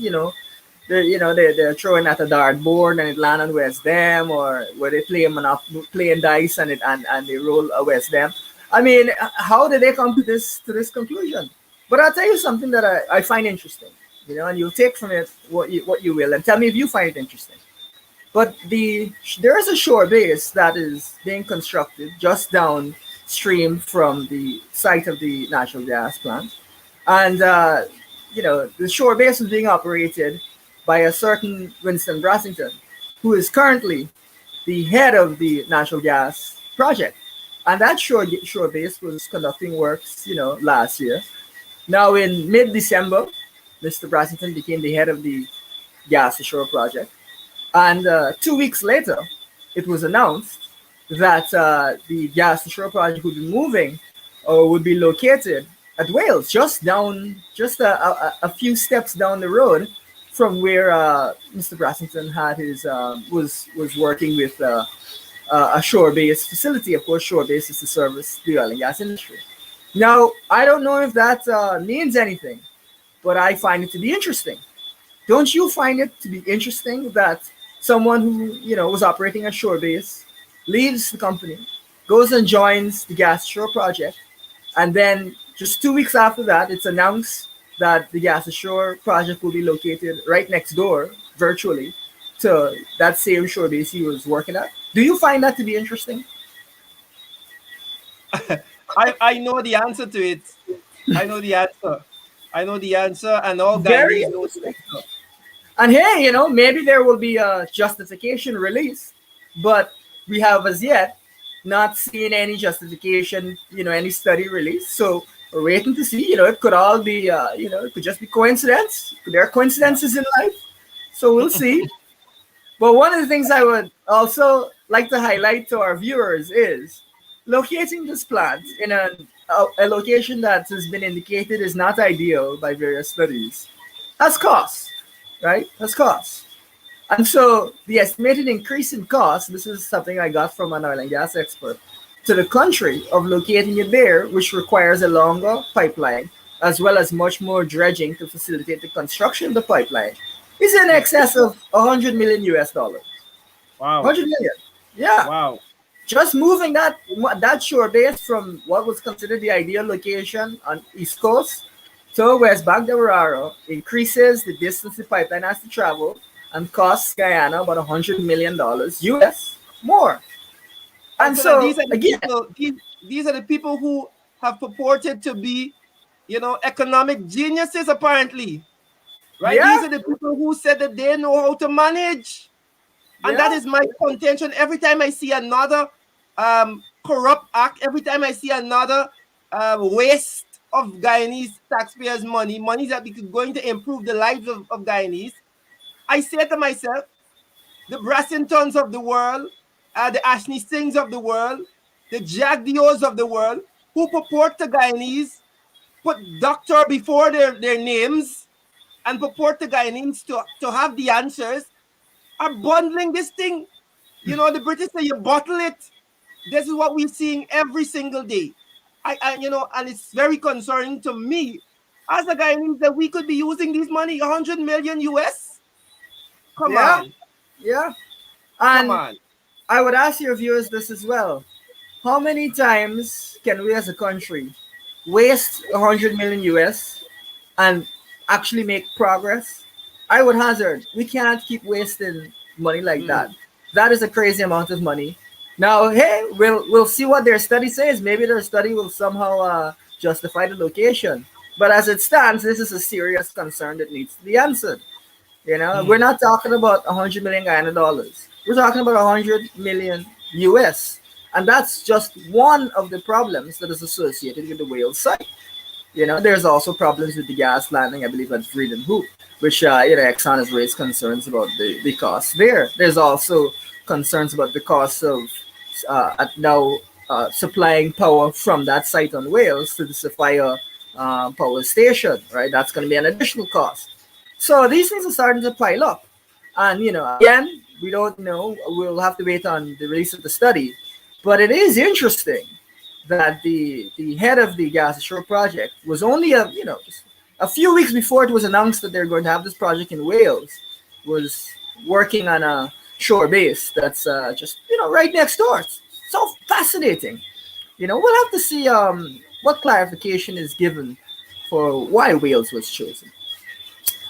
they're throwing at a dartboard and it land on West Dam, or were they playing dice and they roll a West Dam? I mean, how did they come to this conclusion? But I'll tell you something that I find interesting, and you'll take from it what you will, and tell me if you find it interesting. But there is a shore base that is being constructed just downstream from the site of the natural gas plant, and the shore base is being operated by a certain Winston Brassington, who is currently the head of the natural gas project. And that shore base was conducting works, last year. Now in mid-December, Mr. Brassington became the head of the gas to shore project. And 2 weeks later, it was announced that the gas to shore project would be moving or would be located at Wales, just a few steps down the road from where Mr. Brassington had his was working with a shore-based facility. Of course, shore-based is to service the oil and gas industry. Now, I don't know if that means anything, but I find it to be interesting. Don't you find it to be interesting that someone who was operating a shore base leaves the company, goes and joins the gas shore project, and then just 2 weeks after that, it's announced that the gas shore project will be located right next door, virtually, to that same shore base he was working at? Do you find that to be interesting? I know the answer to it. I know the answer. I know the answer, and all Very Guyanese know the answer. And hey, maybe there will be a justification release, but we have as yet not seen any justification, any study release. So we're waiting to see. It could all be, it could just be coincidence. There are coincidences in life, so we'll see. But one of the things I would also like to highlight to our viewers is locating this plant in a location that has been indicated is not ideal by various studies has costs, right? Has costs. And so the estimated increase in cost, this is something I got from an oil and gas expert, to the country of locating it there, which requires a longer pipeline, as well as much more dredging to facilitate the construction of the pipeline, is in excess of 100 million US dollars. Wow. 100 million. Yeah. Wow. Just moving that shore base from what was considered the ideal location on East Coast to West Bank Demerara increases the distance the pipeline has to travel and costs Guyana about $100 million US more. And so these are the again, people, these are the people who have purported to be, economic geniuses, apparently. Right? Yeah. These are the people who said that they know how to manage. And that is my contention. Every time I see another corrupt act, every time I see another waste of Guyanese taxpayers' money that is going to improve the lives of Guyanese, I say to myself, the Brassingtons of the world, the Ashley Singhs of the world, the Jagdeos of the world, who purport to Guyanese, put doctor before their names, and purport to Guyanese to have the answers, are bundling this thing. The British say you bottle it. This is what we're seeing every single day. And it's very concerning to me as a Guyanese that we could be using this money, 100 million US. Come on. Yeah. And Come on. I would ask your viewers this as well. How many times can we as a country waste 100 million US and actually make progress? I would hazard we cannot keep wasting money like that. That is a crazy amount of money. Now, hey, we'll see what their study says. Maybe their study will somehow justify the location. But as it stands, this is a serious concern that needs to be answered. We're not talking about 100 million Guyana dollars. We're talking about 100 million US. And that's just one of the problems that is associated with the Wales site. There's also problems with the gas landing, I believe, at Freedom Hoop, which Exxon has raised concerns about the cost there. There's also concerns about the cost of now supplying power from that site on Wales to the Sophia power station, right? That's going to be an additional cost. So these things are starting to pile up. And, again, we don't know. We'll have to wait on the release of the study. But it is interesting that the head of the gas shore project was only just a few weeks before it was announced that they're going to have this project in Wales, was working on a shore base that's just right next door. It's so fascinating. We'll have to see what clarification is given for why Wales was chosen.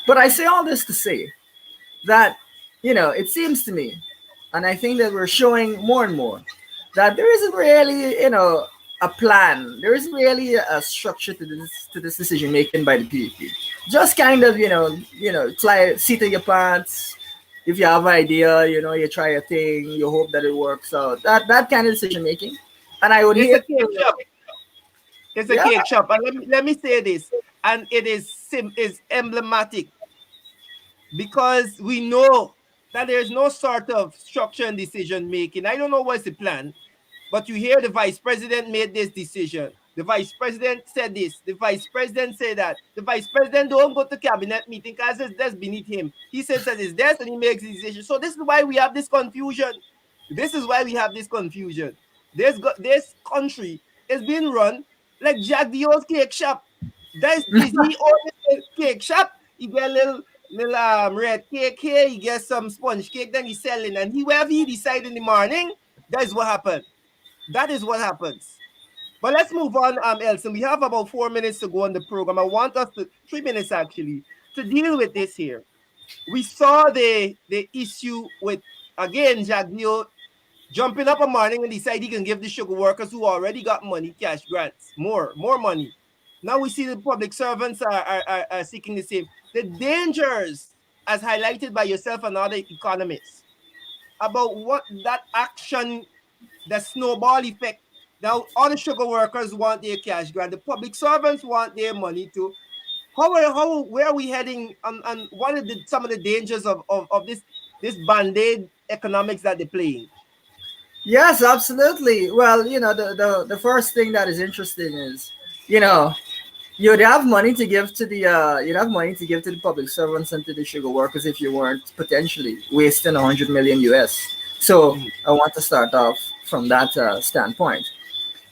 But I say all this to say that it seems to me, and I think that we're showing more and more that there isn't really a plan. There isn't really a structure to this decision making by the PEP. Just kind of try seat of your pants. If you have an idea, you try a thing, you hope that it works out. That kind of decision making. And I would It's hear a cake shop. It's a Yeah. cake shop. And let me say this, and it is emblematic, because we know that there's no sort of structure and decision making. I don't know what's the plan, but you hear the vice president made this decision. The vice president said this. The vice president said that. The vice president don't go to cabinet meeting because that's beneath him. He sits at his desk and he makes his decision. So this is why we have this confusion. This is why we have this confusion. This country is being run like Jagdeo's cake shop. Is he own a cake shop? He get a little red cake here, he gets some sponge cake, then he's selling, and wherever he decide in the morning, that is what happened. That is what happens. But let's move on, Elson. We have about 4 minutes to go on the program. I want us to 3 minutes actually to deal with this here. We saw the issue with again Jagdeo jumping up a morning and decide he can give the sugar workers who already got money cash grants more money. Now we see the public servants are seeking the same. The dangers, as highlighted by yourself and other economists, about what that action, the snowball effect. Now, all the sugar workers want their cash grant. The public servants want their money too. Where are we heading? And what are some of the dangers of this band-aid economics that they're playing? Yes, absolutely. Well, the first thing that is interesting is, you'd have money to give to the public servants and to the sugar workers if you weren't potentially wasting 100 million US. So I want to start off from that standpoint.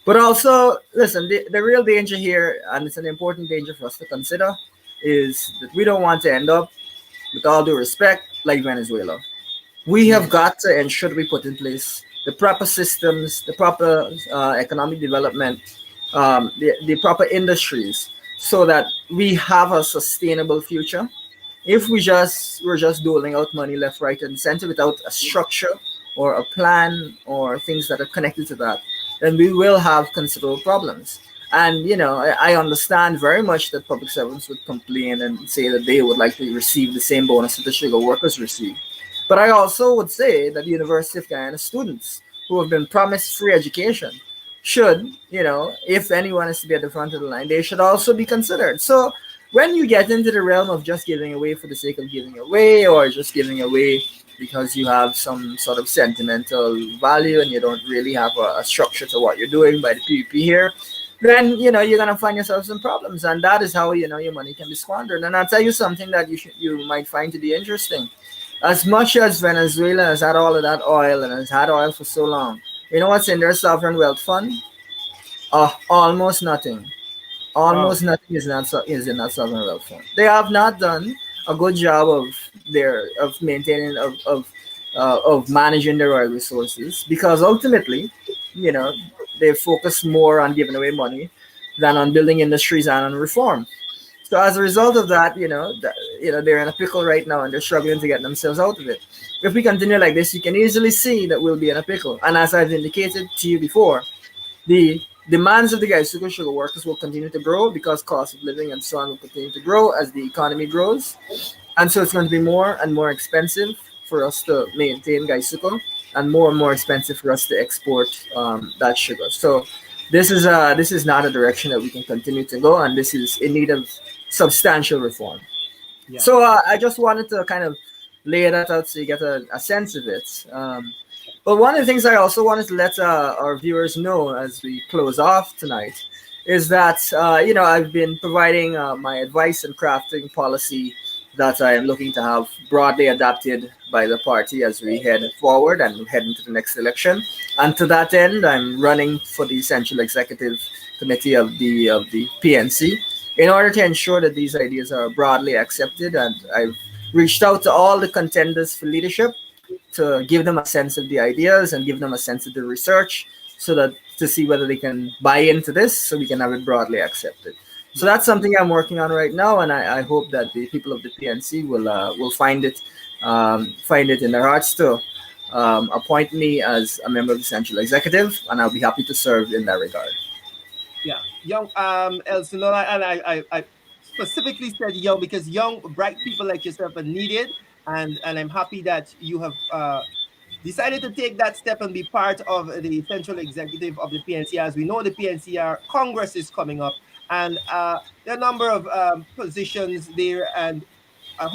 But also, listen, the real danger here, and it's an important danger for us to consider, is that we don't want to end up, with all due respect, like Venezuela. We have got to and should we put in place the proper systems, the proper economic development, the proper industries, so that we have a sustainable future. If we're just doling out money left, right, and center without a structure or a plan or things that are connected to that, then we will have considerable problems. And I understand very much that public servants would complain and say that they would like to receive the same bonus that the sugar workers receive. But I also would say that the University of Guyana students who have been promised free education should, if anyone is to be at the front of the line, they should also be considered. So when you get into the realm of just giving away for the sake of giving away, or just giving away because you have some sort of sentimental value and you don't really have a structure to what you're doing by the PvP here, then you're gonna find yourself some problems, and that is how your money can be squandered. And I'll tell you something that you might find to be interesting. As much as Venezuela has had all of that oil and has had oil for so long, you know what's in their sovereign wealth fund? Almost nothing. Almost nothing is in that sovereign wealth fund. They have not done a good job of maintaining of managing their oil resources, because ultimately, they focus more on giving away money than on building industries and on reform. So as a result of that, they're in a pickle right now and they're struggling to get themselves out of it. If we continue like this, you can easily see that we'll be in a pickle. And as I've indicated to you before, the demands of the Gaisuku sugar workers will continue to grow because cost of living and so on will continue to grow as the economy grows. And so it's going to be more and more expensive for us to maintain Gaisuku, and more expensive for us to export that sugar. So this is not a direction that we can continue to go, and this is in need of substantial reform. Yeah. So I just wanted to kind of lay that out so you get a sense of it. But one of the things I also wanted to let our viewers know as we close off tonight is that I've been providing my advice and crafting policy that I am looking to have broadly adopted by the party as we head forward and head into the next election. And to that end, I'm running for the Central Executive Committee of the PNC in order to ensure that these ideas are broadly accepted. And I've reached out to all the contenders for leadership to give them a sense of the ideas and give them a sense of the research so that to see whether they can buy into this so we can have it broadly accepted. So that's something I'm working on right now, and I hope that the people of the PNC will find it in their hearts to appoint me as a member of the Central Executive, and I'll be happy to serve in that regard. Yeah, young Elson, and I specifically said young because young, bright people like yourself are needed, and I'm happy that you have decided to take that step and be part of the Central Executive of the PNC. As we know, the PNCR Congress is coming up, and there are a number of positions there, and I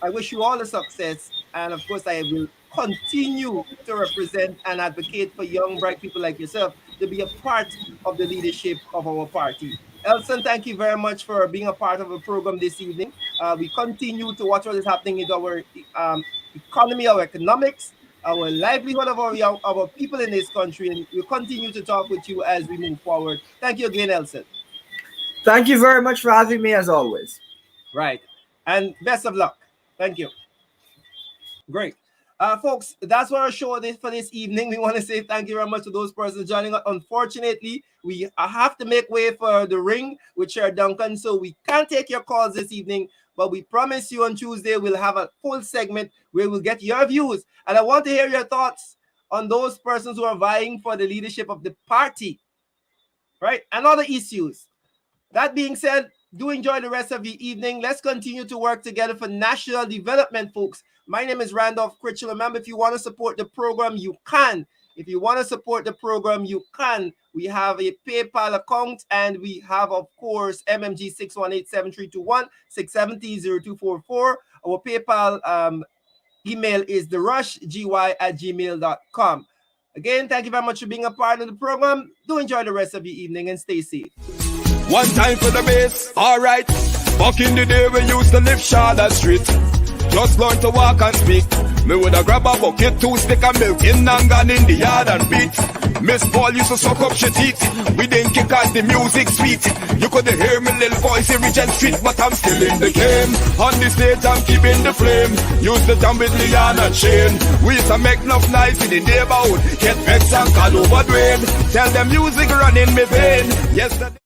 wish you all the success, and of course I will continue to represent and advocate for young, bright people like yourself to be a part of the leadership of our party. Elson, thank you very much for being a part of the program this evening. We continue to watch what is happening in our economy, our economics, our livelihood of our people in this country, and we'll continue to talk with you as we move forward. Thank you again, Elson. Thank you very much for having me, as always. Right. And best of luck. Thank you. Great. Folks, that's our show for this evening. We want to say thank you very much to those persons joining us. Unfortunately, we have to make way for the ring with Chair Duncan, so we can't take your calls this evening, but we promise you on Tuesday we'll have a full segment where we'll get your views. And I want to hear your thoughts on those persons who are vying for the leadership of the party, right? And other issues. That being said, do enjoy the rest of the evening. Let's continue to work together for national development, folks. My name is Randolph Critchell. Remember, if you want to support the program, you can. If you want to support the program, you can. We have a PayPal account, and we have, of course, MMG 618-7321 670-0244. Our PayPal email is therushgy@gmail.com. Again, thank you very much for being a part of the program. Do enjoy the rest of your evening and stay safe. One time for the bass, alright. Back in the day we used to live Charlotte Street. Just learn to walk and speak. Me woulda grab a bucket, 2 stick of milk in and gone in the yard and beat. Miss Paul used to suck up she teeth. We didn't kick as the music sweet. You couldn't hear me little voice in Regent Street, but I'm still in the game. On the stage I'm keeping the flame. Used to jump with Leon and Shane. We used to make enough noise in the neighborhood. Get vexed and call over Dwayne. Tell them music running me vein. Yesterday